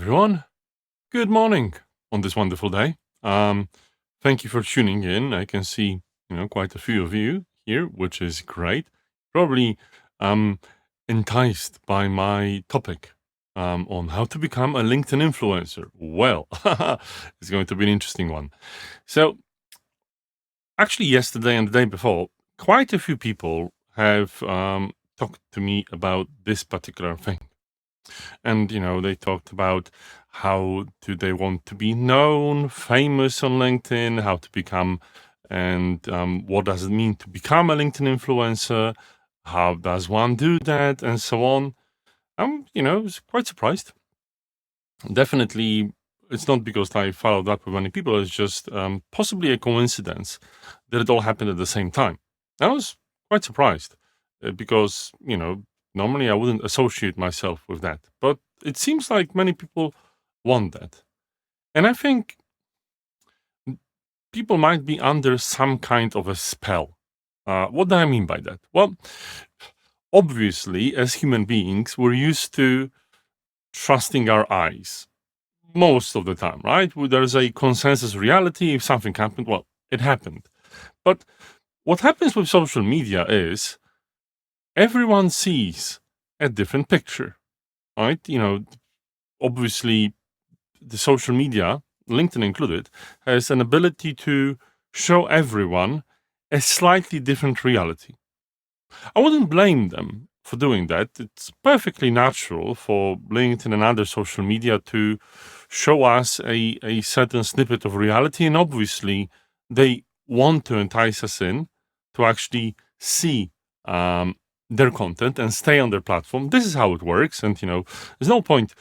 everyone. Good morning on this wonderful day. Thank you for tuning in. I can see, quite a few of you here, which is great. Probably um, enticed by my topic on how to become a LinkedIn influencer. Well, it's going to be an interesting one. So, actually, yesterday and the day before, quite a few people have talked to me about this particular thing. And they talked about how do they want to be known, famous on LinkedIn, how to become, and what does it mean to become a LinkedIn influencer, how does one do that, and so on. I was quite surprised. Definitely, it's not because I followed up with many people, it's just possibly a coincidence that it all happened at the same time. I was quite surprised because, normally I wouldn't associate myself with that. But it seems like many people want that. And I think people might be under some kind of a spell. What do I mean by that? Well, obviously, as human beings, we're used to trusting our eyes most of the time, right? There's a consensus reality. If something happened, well, it happened. But what happens with social media is everyone sees a different picture, right? Obviously, the social media, LinkedIn included, has an ability to show everyone a slightly different reality. I wouldn't blame them for doing that. It's perfectly natural for LinkedIn and other social media to show us a certain snippet of reality. And obviously, they want to entice us in to actually see their content and stay on their platform. This is how it works. And, there's no point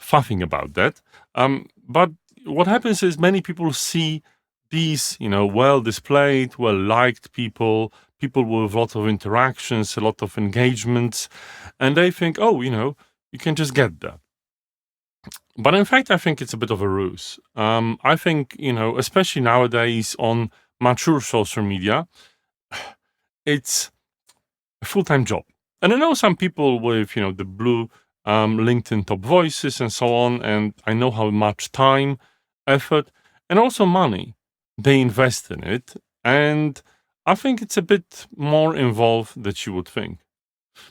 faffing about that. But what happens is many people see these, well displayed, well liked people with a lot of interactions, a lot of engagements, and they think, oh, you can just get that. But in fact, I think it's a bit of a ruse. I think, especially nowadays on mature social media, it's a full-time job. And I know some people with, the blue LinkedIn top voices and so on, and I know how much time, effort, and also money they invest in it. And I think it's a bit more involved than you would think.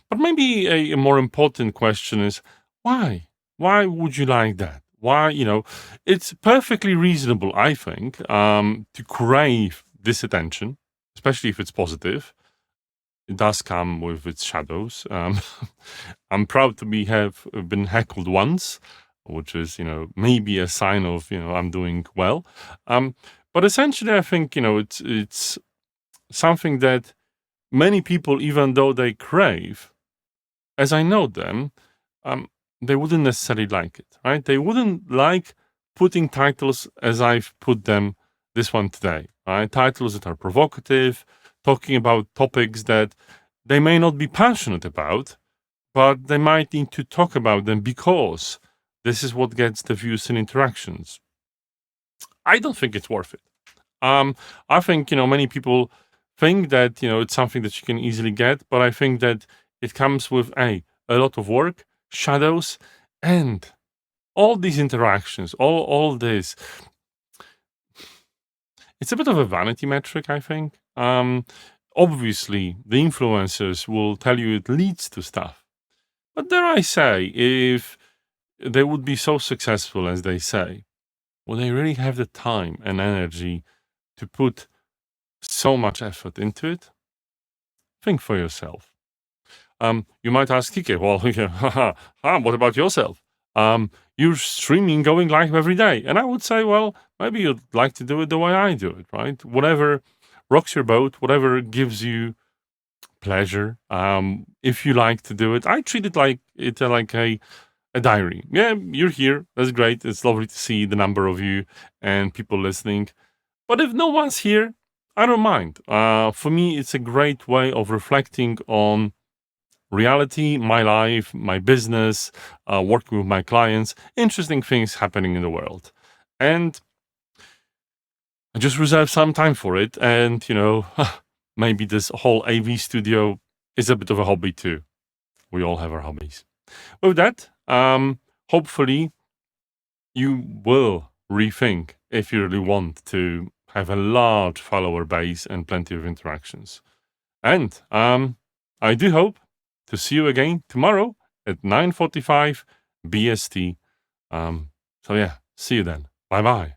But maybe a more important question is why? Why would you like that? Why, it's perfectly reasonable, I think, to crave this attention, especially if it's positive. It does come with its shadows. I'm proud to have been heckled once, which is, maybe a sign of, I'm doing well. But essentially, I think, it's something that many people, even though they crave, as I know them, they wouldn't necessarily like it, right? They wouldn't like putting titles as I've put them this one today, right? Titles that are provocative, talking about topics that they may not be passionate about, but they might need to talk about them because this is what gets the views and interactions. I don't think it's worth it. I think, many people think that, it's something that you can easily get, but I think that it comes with a lot of work, shadows, and all these interactions, all this. It's a bit of a vanity metric, I think. Obviously, the influencers will tell you it leads to stuff. But dare I say, if they would be so successful as they say, will they really have the time and energy to put so much effort into it? Think for yourself. You might ask Kike, well, what about yourself? You're streaming, going live every day. And I would say, well, maybe you'd like to do it the way I do it, right? Whatever rocks your boat, whatever gives you pleasure. If you like to do it, I treat it like a diary. Yeah, you're here. That's great. It's lovely to see the number of you and people listening. But if no one's here, I don't mind. For me, it's a great way of reflecting on reality, my life, my business, working with my clients, interesting things happening in the world. And I just reserve some time for it. And, maybe this whole AV studio is a bit of a hobby too. We all have our hobbies. With that, hopefully you will rethink if you really want to have a large follower base and plenty of interactions. And I do hope to see you again tomorrow at 9:45 BST. So yeah, see you then. Bye bye.